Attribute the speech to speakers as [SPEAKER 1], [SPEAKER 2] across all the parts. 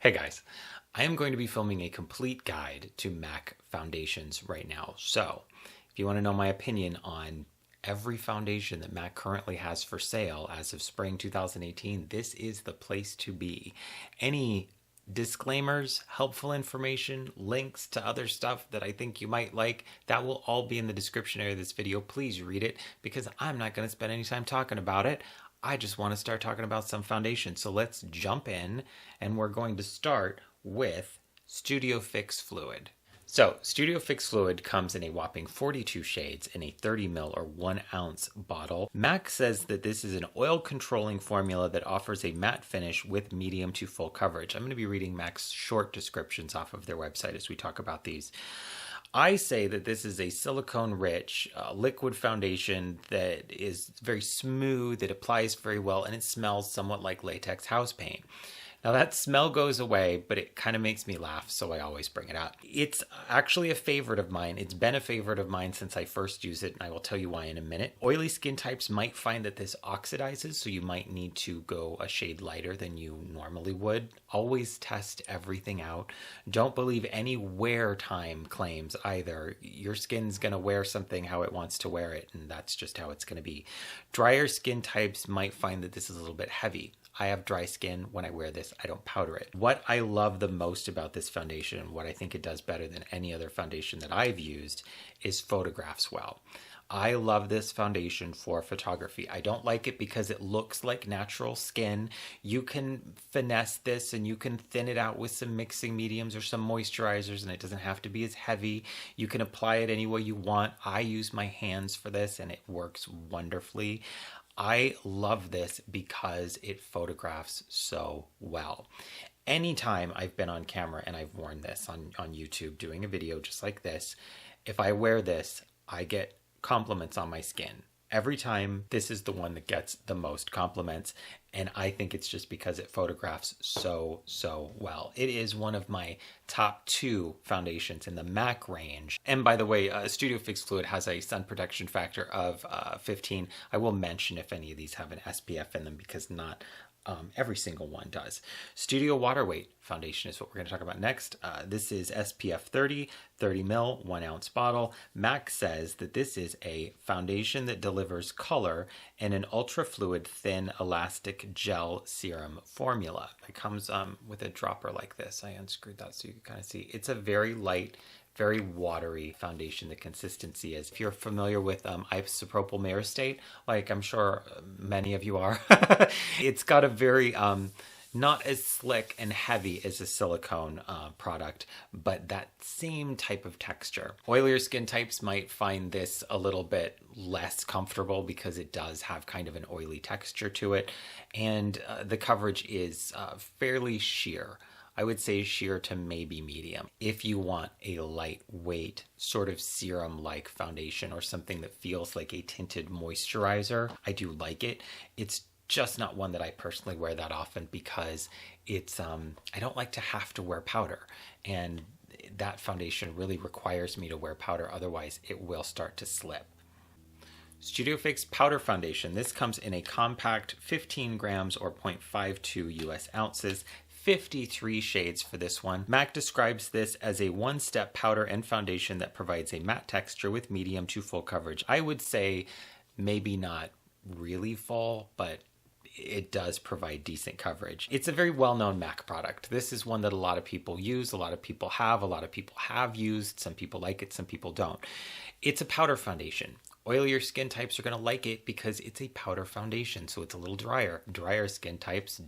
[SPEAKER 1] Hey guys, I am going to be filming a complete guide to MAC foundations right now. So if you want to know my opinion on every foundation that MAC currently has for sale as of spring 2018, this is the place to be. Any disclaimers, helpful information, links to other stuff that I think you might like, that will all be in the description area of this video. Please read it because I'm not going to spend any time talking about it. I just want to start talking about some foundation. So let's jump in, and we're going to start with Studio Fix Fluid. So Studio Fix Fluid comes in a whopping 42 shades in a 30 ml or 1 ounce bottle. MAC says that this is an oil controlling formula that offers a matte finish with medium to full coverage. I'm going to be reading MAC's short descriptions off of their website as we talk about these. I say that this is a silicone-rich liquid foundation that is very smooth, it applies very well, and it smells somewhat like latex house paint. Now that smell goes away, but it kind of makes me laugh, so I always bring it up. It's actually a favorite of mine. It's been a favorite of mine since I first used it, and I will tell you why in a minute. Oily skin types might find that this oxidizes, so you might need to go a shade lighter than you normally would. Always test everything out. Don't believe any wear time claims either. Your skin's going to wear something how it wants to wear it, and that's just how it's going to be. Drier skin types might find that this is a little bit heavy. I have dry skin. When I wear this, I don't powder it. What I love the most about this foundation, and what I think it does better than any other foundation that I've used, is photographs well. I love this foundation for photography. I don't like it because it looks like natural skin. You can finesse this and you can thin it out with some mixing mediums or some moisturizers, and it doesn't have to be as heavy. You can apply it any way you want. I use my hands for this and it works wonderfully. I love this because it photographs so well. Anytime I've been on camera and I've worn this on YouTube doing a video just like this, if I wear this, I get compliments on my skin. Every time, this is the one that gets the most compliments, and I think it's just because it photographs so well. It is one of my top 2 foundations in the MAC range. And by the way, Studio Fix Fluid has a sun protection factor of 15. I will mention if any of these have an SPF in them because not every single one does. Studio Water Weight foundation is what we're going to talk about next. This is SPF 30, 30 ml, 1 ounce bottle. MAC says that this is a foundation that delivers color in an ultra fluid, thin, elastic gel serum formula. It comes with a dropper like this. I unscrewed that so you can kind of see. It's a very light, very watery foundation. The consistency is, if you're familiar with isopropyl myristate, like I'm sure many of you are, it's got a very not as slick and heavy as a silicone product, but that same type of texture. Oilier skin types might find this a little bit less comfortable because it does have kind of an oily texture to it, and the coverage is fairly sheer. I would say sheer to maybe medium. If you want a lightweight sort of serum-like foundation or something that feels like a tinted moisturizer, I do like it. It's just not one that I personally wear that often because it's I don't like to have to wear powder, and that foundation really requires me to wear powder, otherwise it will start to slip. Studio Fix Powder Foundation. This comes in a compact 15 grams or 0.52 US ounces. 53 shades for this one. MAC describes this as a one-step powder and foundation that provides a matte texture with medium to full coverage. I would say maybe not really full, but it does provide decent coverage. It's a very well-known MAC product. This is one that a lot of people use, a lot of people have used. Some people like it, some people don't. It's a powder foundation. Oilier skin types are going to like it because it's a powder foundation, so it's a little drier. Drier skin types,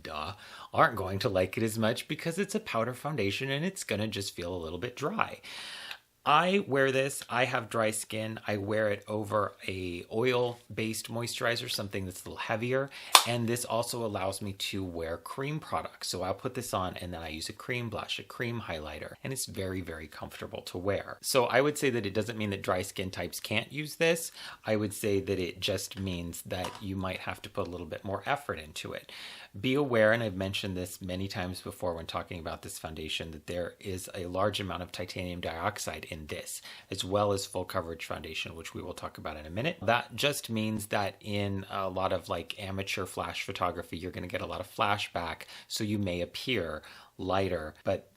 [SPEAKER 1] aren't going to like it as much because it's a powder foundation and it's going to just feel a little bit dry. I wear this. I have dry skin. I wear it over a oil-based moisturizer, something that's a little heavier. And this also allows me to wear cream products. So I'll put this on and then I use a cream blush, a cream highlighter, and it's very comfortable to wear. So I would say that it doesn't mean that dry skin types can't use this. I would say that it just means that you might have to put a little bit more effort into it. Be aware, and I've mentioned this many times before when talking about this foundation, that there is a large amount of titanium dioxide in this, as well as full coverage foundation, which we will talk about in a minute. That just means that in a lot of like amateur flash photography, you're going to get a lot of flashback, so you may appear lighter, but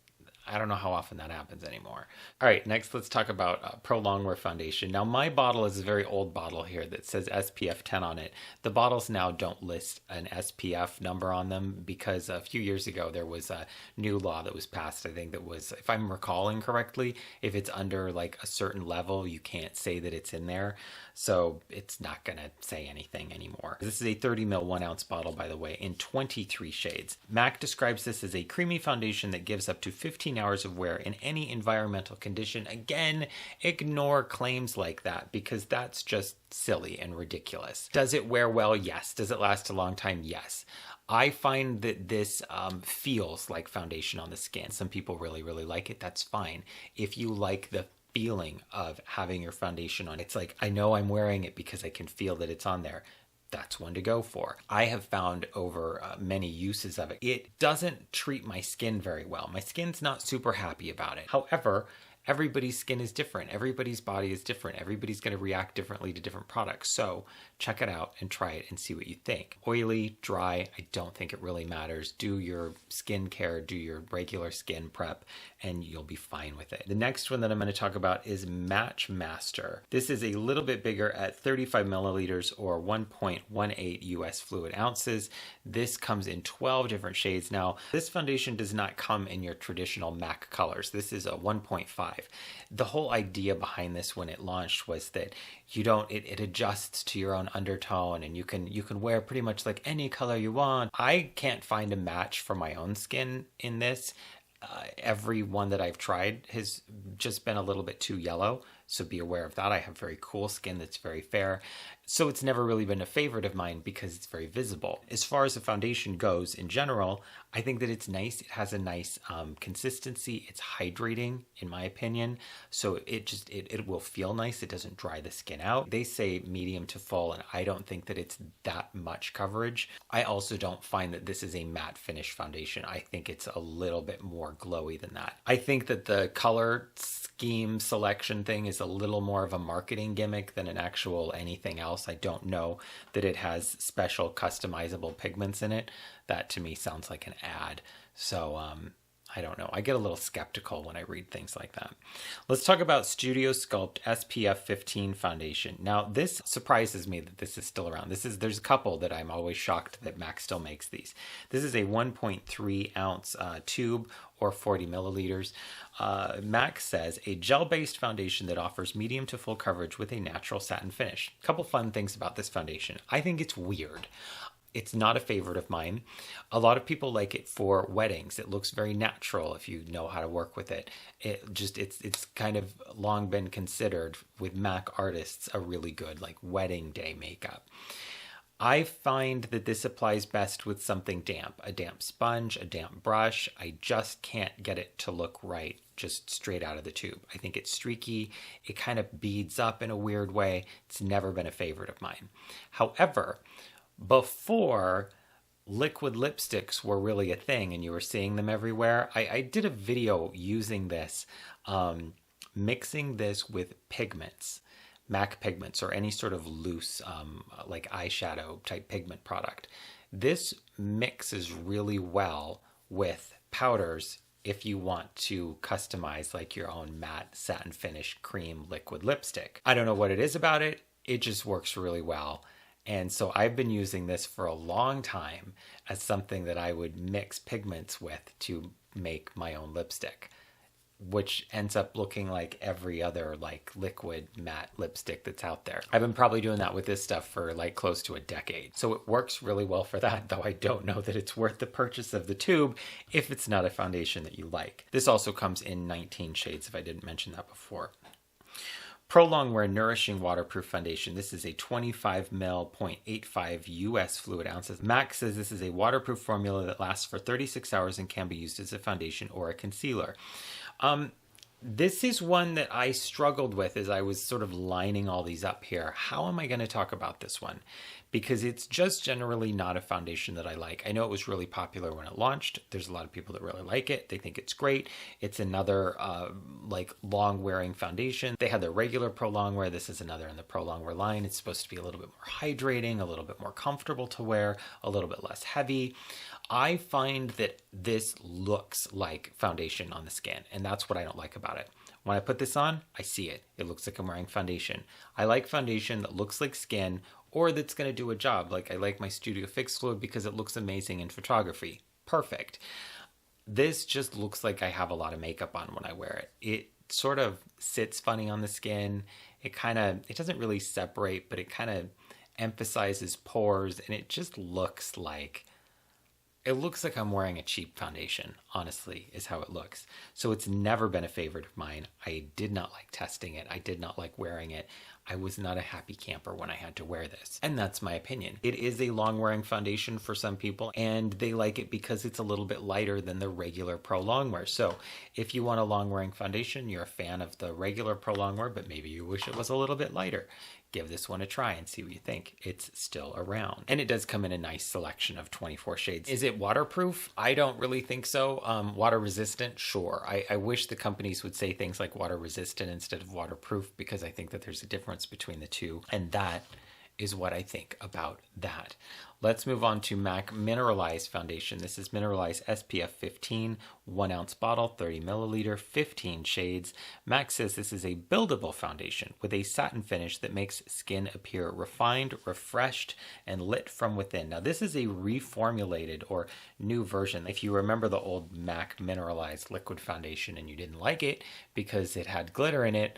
[SPEAKER 1] I don't know how often that happens anymore. All right, next let's talk about Pro Longwear Foundation. Now my bottle is a very old bottle here that says SPF 10 on it. The bottles now don't list an SPF number on them because a few years ago there was a new law that was passed. I think that was, if I'm recalling correctly, if it's under like a certain level, you can't say that it's in there. So it's not going to say anything anymore. This is a 30 ml 1 ounce bottle, by the way, in 23 shades. MAC describes this as a creamy foundation that gives up to 15 hours of wear in any environmental condition. Again, ignore claims like that because that's just silly and ridiculous. Does it wear well? Yes. Does it last a long time? Yes. I find that this feels like foundation on the skin. Some people really, really like it. That's fine. If you like the feeling of having your foundation on, it's like, I know I'm wearing it because I can feel that it's on there. That's one to go for. I have found over many uses of it. It doesn't treat my skin very well. My skin's not super happy about it. However, everybody's skin is different. Everybody's body is different. Everybody's going to react differently to different products. So check it out and try it and see what you think. Oily, dry, I don't think it really matters. Do your skin care, do your regular skin prep, and you'll be fine with it. The next one that I'm going to talk about is Matchmaster. This is a little bit bigger at 35 milliliters or 1.18 US fluid ounces. This comes in 12 different shades. Now, this foundation does not come in your traditional MAC colors. This is a 1.5. The whole idea behind this when it launched was that it adjusts to your own undertone, and you can wear pretty much like any color you want. I can't find a match for my own skin in this. Every one that I've tried has just been a little bit too yellow, so be aware of that. I have very cool skin that's very fair, so it's never really been a favorite of mine because it's very visible. As far as the foundation goes in general, I think that it's nice. It has a nice consistency. It's hydrating, in my opinion, so it will feel nice. It doesn't dry the skin out. They say medium to full, and I don't think that it's that much coverage. I also don't find that this is a matte finish foundation. I think it's a little bit more glowy than that. I think that the color scheme selection thing is a little more of a marketing gimmick than an actual anything else. I don't know that it has special customizable pigments in it. That to me sounds like an ad. So I don't know. I get a little skeptical when I read things like that. Let's talk about Studio Sculpt SPF 15 foundation. Now, this surprises me that this is still around. There's a couple that I'm always shocked that MAC still makes these. This is a 1.3 ounce tube or 40 milliliters. MAC says a gel-based foundation that offers medium to full coverage with a natural satin finish. A couple fun things about this foundation. I think it's weird. It's not a favorite of mine. A lot of people like it for weddings. It looks very natural if you know how to work with it. It's kind of long been considered with MAC artists a really good like wedding day makeup. I find that this applies best with something damp, a damp sponge, a damp brush. I just can't get it to look right just straight out of the tube. I think it's streaky. It kind of beads up in a weird way. It's never been a favorite of mine. However, before liquid lipsticks were really a thing and you were seeing them everywhere, I did a video using this, mixing this with pigments, MAC pigments, or any sort of loose like eyeshadow type pigment product. This mixes really well with powders if you want to customize like your own matte satin finish cream liquid lipstick. I don't know what it is about it. It just works really well. And so I've been using this for a long time as something that I would mix pigments with to make my own lipstick, which ends up looking like every other like liquid matte lipstick that's out there. I've been probably doing that with this stuff for like close to a decade. So it works really well for that, though I don't know that it's worth the purchase of the tube if it's not a foundation that you like. This also comes in 19 shades if I didn't mention that before. Pro Longwear Nourishing Waterproof Foundation. This is a 25 ml 0.85 US fluid ounces. MAC says this is a waterproof formula that lasts for 36 hours and can be used as a foundation or a concealer. This is one that I struggled with as I was sort of lining all these up here. How am I going to talk about this one? because it's just generally not a foundation that I like. I know it was really popular when it launched. There's a lot of people that really like it. They think it's great. It's another like long wearing foundation. They had their regular Pro Longwear. This is another in the Pro Longwear line. It's supposed to be a little bit more hydrating, a little bit more comfortable to wear, a little bit less heavy. I find that this looks like foundation on the skin, and that's what I don't like about it. When I put this on, I see it. It looks like I'm wearing foundation. I like foundation that looks like skin or that's going to do a job. Like I like my Studio Fix fluid because it looks amazing in photography. Perfect. This just looks like I have a lot of makeup on when I wear it. It sort of sits funny on the skin. It doesn't really separate, but it kind of emphasizes pores, and it just looks like I'm wearing a cheap foundation, honestly, is how it looks. So it's never been a favorite of mine. I did not like testing it. I did not like wearing it. I was not a happy camper when I had to wear this. And that's my opinion. It is a long wearing foundation for some people, and they like it because it's a little bit lighter than the regular Pro Longwear. So if you want a long wearing foundation, you're a fan of the regular Pro Longwear, but maybe you wish it was a little bit lighter, give this one a try and see what you think. It's still around. And it does come in a nice selection of 24 shades. Is it waterproof? I don't really think so. Water resistant? Sure. I wish the companies would say things like water resistant instead of waterproof, because I think that there's a difference between the two. And that is what I think about that. Let's move on to MAC Mineralized Foundation. This is Mineralized SPF 15, 1 ounce bottle, 30 milliliter, 15 shades. MAC says this is a buildable foundation with a satin finish that makes skin appear refined, refreshed, and lit from within. Now, this is a reformulated or new version. If you remember the old MAC Mineralized liquid foundation and you didn't like it because it had glitter in it,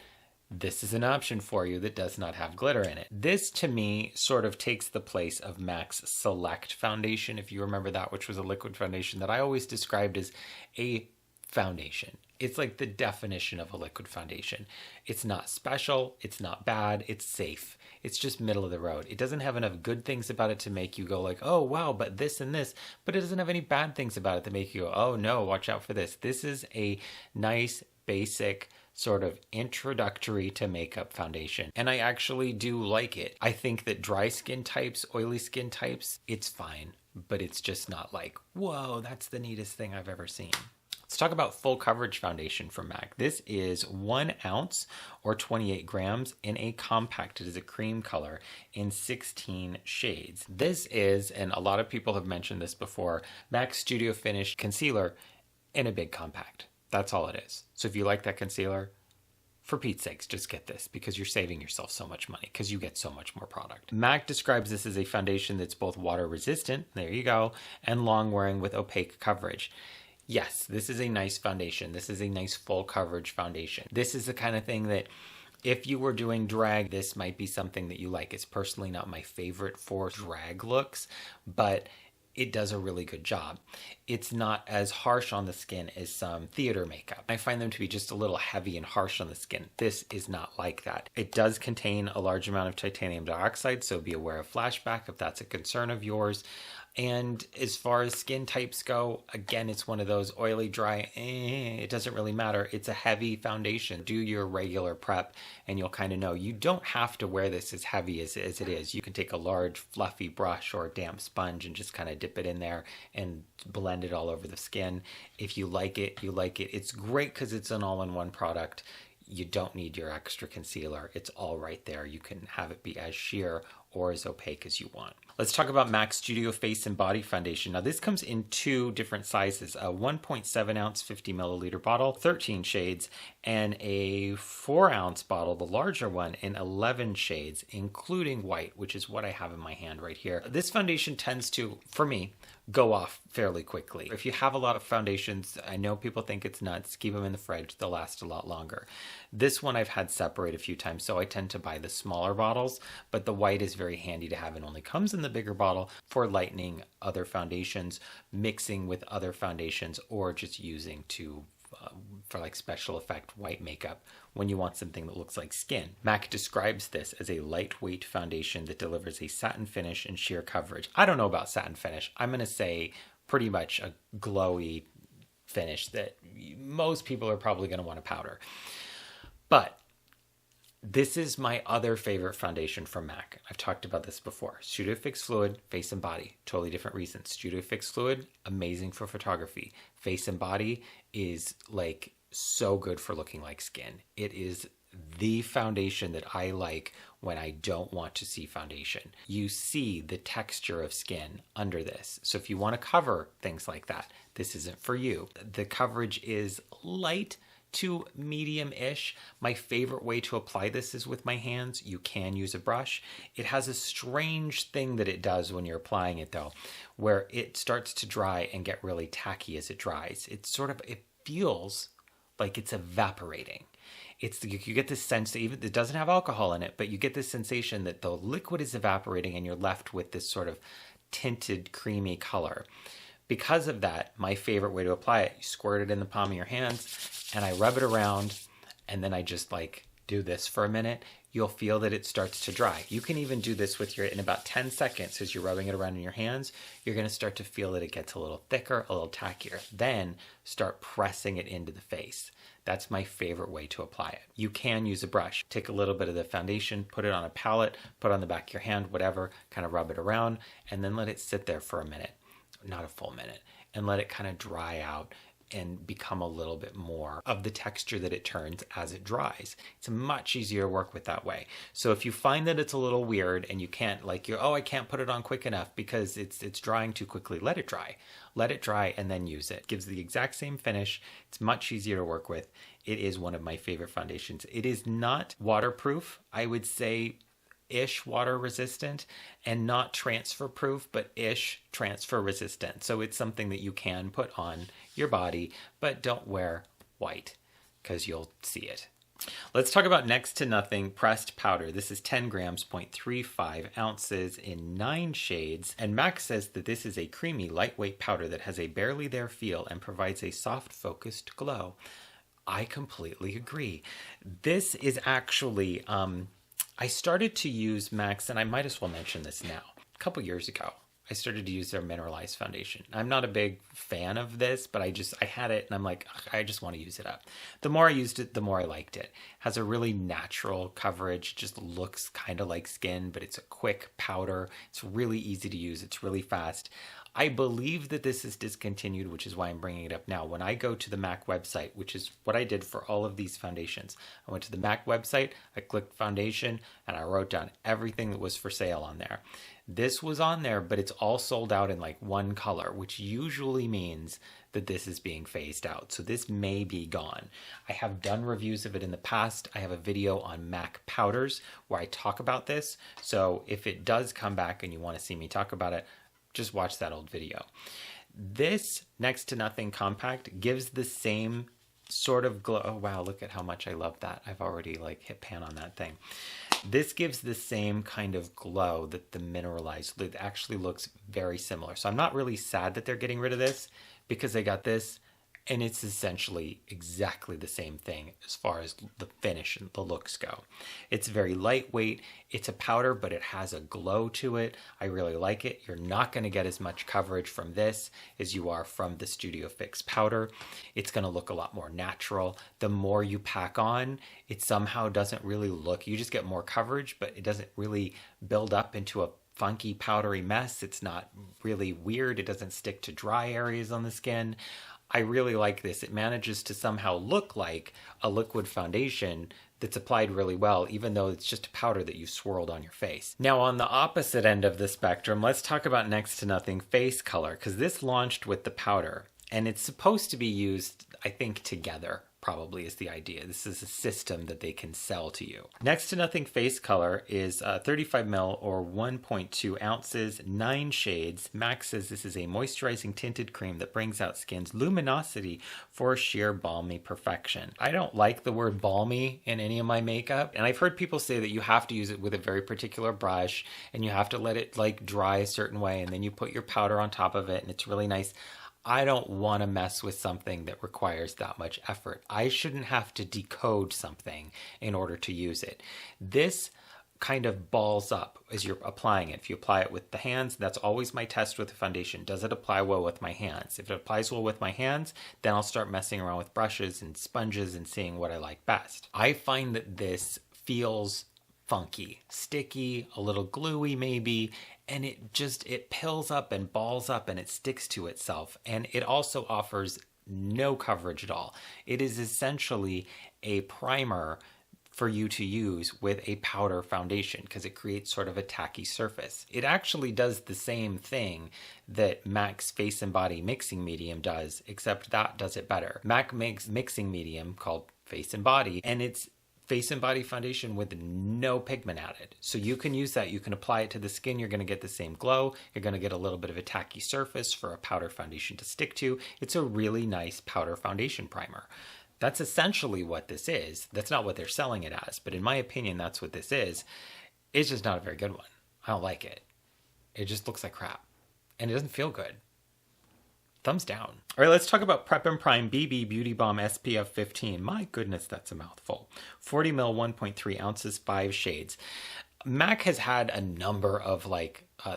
[SPEAKER 1] this is an option for you that does not have glitter in it. This, to me, sort of takes the place of MAC's Select foundation, if you remember that, which was a liquid foundation that I always described as a foundation. It's like the definition of a liquid foundation. It's not special, it's not bad, it's safe. It's just middle of the road. It doesn't have enough good things about it to make you go like, oh, wow, but this and this. But it doesn't have any bad things about it to make you go, oh, no, watch out for this. This is a nice, basic, sort of introductory to makeup foundation. And I actually do like it. I think that dry skin types, oily skin types, it's fine, but it's just not like, whoa, that's the neatest thing I've ever seen. Let's talk about full coverage foundation from MAC. This is 1 ounce or 28 grams in a compact. It is a cream color in 16 shades. This is, and a lot of people have mentioned this before, MAC Studio Finish Concealer in a big compact. That's all it is. So if you like that concealer, for Pete's sakes, just get this, because you're saving yourself so much money because you get so much more product. MAC describes this as a foundation that's both water resistant, there you go, and long wearing with opaque coverage. Yes, this is a nice foundation. This is a nice full coverage foundation. This is the kind of thing that if you were doing drag, this might be something that you like. It's personally not my favorite for drag looks, but it does a really good job. It's not as harsh on the skin as some theater makeup. I find them to be just a little heavy and harsh on the skin. This is not like that. It does contain a large amount of titanium dioxide, so be aware of flashback if that's a concern of yours. And as far as skin types go, again, it's one of those oily, dry, it doesn't really matter. It's a heavy foundation. Do your regular prep and you'll kind of know. You don't have to wear this as heavy as it is. You can take a large fluffy brush or a damp sponge and just kind of dip it in there and blend it all over the skin. If you like it, you like it. It's great because it's an all-in-one product. You don't need your extra concealer. It's all right there. You can have it be as sheer or as opaque as you want. Let's talk about MAC Studio Face and Body Foundation. Now this comes in 2 different sizes, a 1.7 ounce 50 milliliter bottle, 13 shades, and a 4 ounce bottle, the larger one, in 11 shades, including white, which is what I have in my hand right here. This foundation tends to, for me, go off fairly quickly. If you have a lot of foundations, I know people think it's nuts, keep them in the fridge, they'll last a lot longer. This one I've had separate a few times, so I tend to buy the smaller bottles, but the white is very handy to have and only comes in the bigger bottle for lightening other foundations, mixing with other foundations, or just using to for like special effect white makeup when you want something that looks like skin. MAC describes this as a lightweight foundation that delivers a satin finish and sheer coverage. I don't know about satin finish. I'm going to say pretty much a glowy finish that most people are probably going to want to powder. But This is my other favorite foundation from MAC. I've talked about this before. Studio Fix Fluid, face and body, totally different reasons. Studio Fix Fluid, amazing for photography. Face and body is like so good for looking like skin. It is the foundation that I like when I don't want to see foundation. You see the texture of skin under this. So if you want to cover things like that, this isn't for you. The coverage is light to medium-ish. My favorite way to apply this is with my hands. You can use a brush. It has a strange thing that it does when you're applying it though, where it starts to dry and get really tacky as it dries. It feels like it's evaporating. You get this sense that even it doesn't have alcohol in it, but you get this sensation that the liquid is evaporating and you're left with this sort of tinted creamy color. Because of that, my favorite way to apply it, you squirt it in the palm of your hands and I rub it around and then I just like do this for a minute. You'll feel that it starts to dry. You can even do this with in about 10 seconds as you're rubbing it around in your hands. You're going to start to feel that it gets a little thicker, a little tackier. Then start pressing it into the face. That's my favorite way to apply it. You can use a brush. Take a little bit of the foundation, put it on a palette, put it on the back of your hand, whatever, kind of rub it around, and then let it sit there for a minute, not a full minute, and let it kind of dry out and become a little bit more of the texture that it turns as it dries. It's much easier to work with that way. So if you find that it's a little weird and you can't I can't put it on quick enough because it's drying too quickly, let it dry. Let it dry and then use it. Gives the exact same finish. It's much easier to work with. It is one of my favorite foundations. It is not waterproof. I would say ish water resistant and not transfer proof, but ish transfer resistant. So it's something that you can put on your body, but don't wear white because you'll see it. Let's talk about Next to Nothing pressed powder. This is 10 grams, 0.35 ounces in 9 shades. And Mac says that this is a creamy, lightweight powder that has a barely there feel and provides a soft, focused glow. I completely agree. This is actually, I started to use Mac's, and I might as well mention this now. A couple years ago, I started to use their Mineralized Foundation. I'm not a big fan of this, but I had it and I'm like, I just want to use it up. The more I used it, the more I liked it. It has a really natural coverage, just looks kind of like skin, but it's a quick powder. It's really easy to use. It's really fast. I believe that this is discontinued, which is why I'm bringing it up now. When I go to the MAC website, which is what I did for all of these foundations, I went to the MAC website, I clicked foundation, and I wrote down everything that was for sale on there. This was on there, but it's all sold out in like one color, which usually means that this is being phased out. So this may be gone. I have done reviews of it in the past. I have a video on MAC powders where I talk about this. So if it does come back and you want to see me talk about it, just watch that old video. This Next to Nothing compact gives the same sort of glow. Oh wow, look at how much I love that. I've already like hit pan on that thing. This gives the same kind of glow that the Mineralized. It actually looks very similar. So I'm not really sad that they're getting rid of this because they got this and it's essentially exactly the same thing as far as the finish and the looks go. It's very lightweight. It's a powder, but it has a glow to it. I really like it. You're not going to get as much coverage from this as you are from the Studio Fix powder. It's going to look a lot more natural. The more you pack on, it somehow doesn't really look, you just get more coverage, but it doesn't really build up into a funky powdery mess. It's not really weird. It doesn't stick to dry areas on the skin. I really like this. It manages to somehow look like a liquid foundation that's applied really well, even though it's just a powder that you swirled on your face. Now, on the opposite end of the spectrum, let's talk about Next to Nothing face color, because this launched with the powder, and it's supposed to be used, I think, together. Probably is the idea. This is a system that they can sell to you. Next to Nothing face color is 35 ml or 1.2 ounces, 9 shades. Mac says this is a moisturizing tinted cream that brings out skin's luminosity for sheer balmy perfection. I don't like the word balmy in any of my makeup, and I've heard people say that you have to use it with a very particular brush and you have to let it like dry a certain way, and then you put your powder on top of it and it's really nice. I don't want to mess with something that requires that much effort. I shouldn't have to decode something in order to use it. This kind of balls up as you're applying it. If you apply it with the hands, that's always my test with the foundation. Does it apply well with my hands? If it applies well with my hands, then I'll start messing around with brushes and sponges and seeing what I like best. I find that this feels funky, sticky, a little gluey maybe, and it pills up and balls up and it sticks to itself. And it also offers no coverage at all. It is essentially a primer for you to use with a powder foundation because it creates sort of a tacky surface. It actually does the same thing that MAC's Face and Body Mixing Medium does, except that does it better. MAC makes mixing medium called Face and Body, and it's face and body foundation with no pigment added. So you can use that. You can apply it to the skin. You're going to get the same glow. You're going to get a little bit of a tacky surface for a powder foundation to stick to. It's a really nice powder foundation primer. That's essentially what this is. That's not what they're selling it as, but in my opinion, that's what this is. It's just not a very good one. I don't like it. It just looks like crap, and it doesn't feel good. Thumbs down. All right, let's talk about Prep and Prime BB Beauty Balm SPF 15. My goodness, that's a mouthful. 40 ml, 1.3 ounces, 5 shades. MAC has had a number of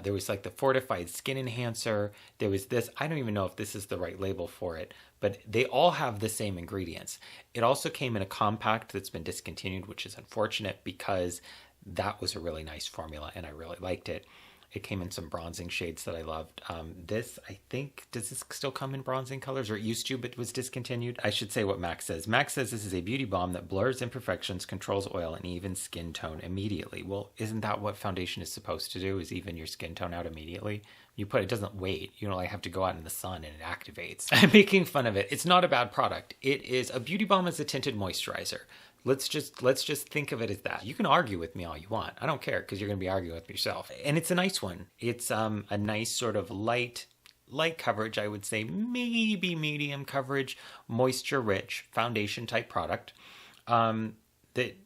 [SPEAKER 1] there was like the Fortified Skin Enhancer. There was this, I don't even know if this is the right label for it, but they all have the same ingredients. It also came in a compact that's been discontinued, which is unfortunate because that was a really nice formula and I really liked it. It came in some bronzing shades that I loved. This, I think, does this still come in bronzing colors, or it used to, but was discontinued? I should say what MAC says. MAC says this is a beauty balm that blurs imperfections, controls oil, and evens skin tone immediately. Well, isn't that what foundation is supposed to do, is even your skin tone out immediately? You put it doesn't wait. You don't have to go out in the sun and it activates. I'm making fun of it. It's not a bad product. It is a beauty balm as a tinted moisturizer. Let's just think of it as that. You can argue with me all you want. I don't care because you're going to be arguing with yourself. And it's a nice one. It's a nice sort of light coverage, I would say, maybe medium coverage, moisture rich foundation type product that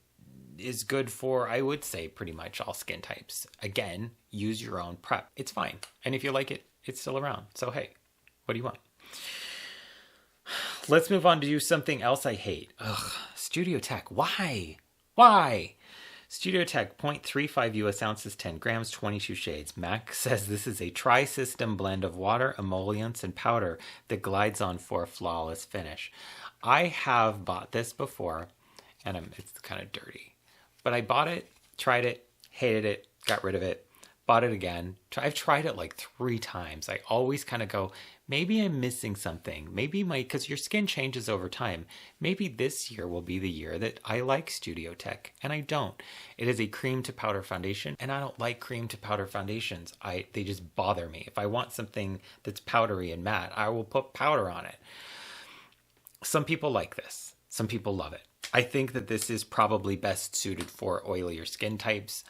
[SPEAKER 1] is good for, I would say, pretty much all skin types. Again, use your own prep. It's fine. And if you like it, it's still around. So hey, what do you want? Let's move on to do something else I hate. Ugh, Studio Tech. Why? Studio Tech, 0.35 US ounces, 10 grams, 22 shades. MAC says this is a tri-system blend of water, emollients, and powder that glides on for a flawless finish. I have bought this before, and it's kind of dirty. But I bought it, tried it, hated it, got rid of it, bought it again. I've tried it like 3 times. I always kind of go, maybe I'm missing something. Maybe because your skin changes over time. Maybe this year will be the year that I like Studio Tech, and I don't. It is a cream to powder foundation, and I don't like cream to powder foundations. They just bother me. If I want something that's powdery and matte, I will put powder on it. Some people like this. Some people love it. I think that this is probably best suited for oilier skin types,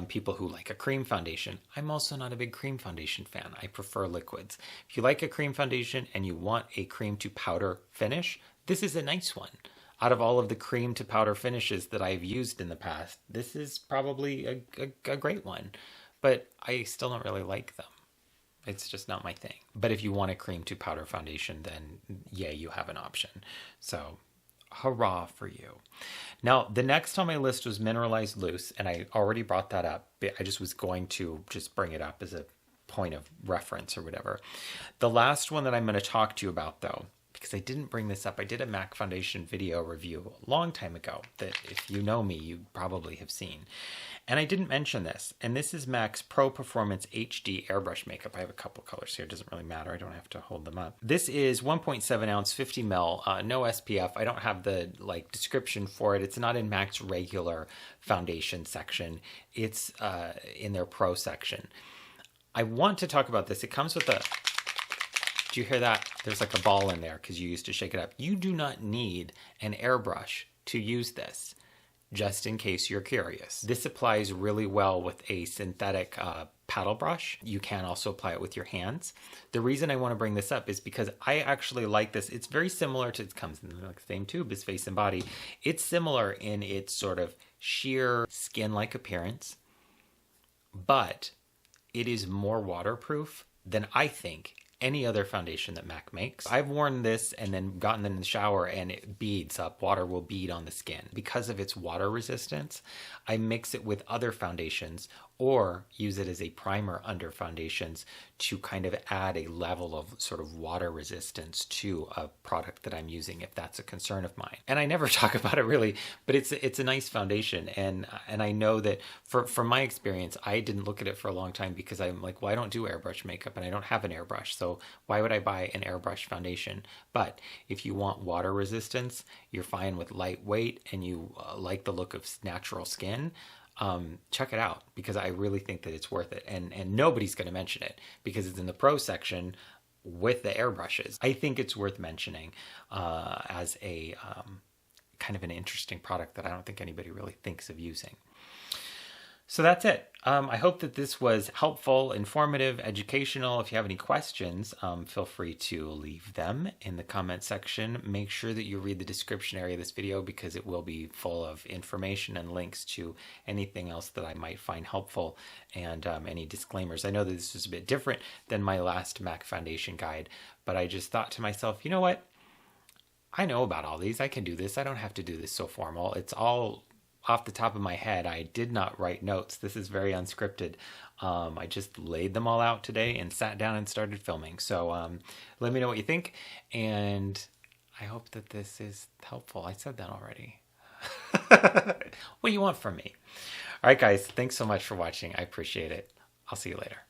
[SPEAKER 1] people who like a cream foundation. I'm also not a big cream foundation fan. I prefer liquids. If you like a cream foundation and you want a cream to powder finish, this is a nice one. Out of all of the cream to powder finishes that I've used in the past, this is probably a great one. But I still don't really like them. It's just not my thing. But if you want a cream to powder foundation, then yeah, you have an option. So hurrah for you. Now, the next on my list was Mineralized Loose, and I already brought that up. I just was going to just bring it up as a point of reference or whatever. The last one that I'm going to talk to you about, though, because I didn't bring this up, I did a MAC Foundation video review a long time ago that if you know me, you probably have seen. And I didn't mention this, and this is MAC's Pro Performance HD Airbrush Makeup. I have a couple colors here. It doesn't really matter. I don't have to hold them up. This is 1.7 ounce, 50 ml, no SPF. I don't have the description for it. It's not in MAC's regular foundation section. It's in their Pro section. I want to talk about this. It comes with a... Do you hear that? There's like a ball in there because you used to shake it up. You do not need an airbrush to use this, just in case you're curious. This applies really well with a synthetic paddle brush. You can also apply it with your hands. The reason I want to bring this up is because I actually like this. It's very similar to, it comes in the same tube as Face and Body. It's similar in its sort of sheer skin-like appearance, but it is more waterproof than I think any other foundation that MAC makes. I've worn this and then gotten it in the shower and it beads up. Water will bead on the skin. Because of its water resistance, I mix it with other foundations or use it as a primer under foundations to kind of add a level of sort of water resistance to a product that I'm using, if that's a concern of mine. And I never talk about it really, but it's a nice foundation. And I know that from my experience, I didn't look at it for a long time because I'm like, well, I don't do airbrush makeup and I don't have an airbrush. So why would I buy an airbrush foundation? But if you want water resistance, you're fine with lightweight, and you like the look of natural skin, check it out, because I really think that it's worth it. And nobody's going to mention it because it's in the pro section with the airbrushes. I think it's worth mentioning as a kind of an interesting product that I don't think anybody really thinks of using. So that's it. I hope that this was helpful, informative, educational. If you have any questions, feel free to leave them in the comment section. Make sure that you read the description area of this video, because it will be full of information and links to anything else that I might find helpful, and any disclaimers. I know that this is a bit different than my last MAC foundation guide, but I just thought to myself, you know what? I know about all these. I can do this. I don't have to do this so formal. It's all off the top of my head. I did not write notes. This is very unscripted. I just laid them all out today and sat down and started filming. So let me know what you think, and I hope that this is helpful. I said that already. What do you want from me? All right, guys, thanks so much for watching. I appreciate it. I'll see you later.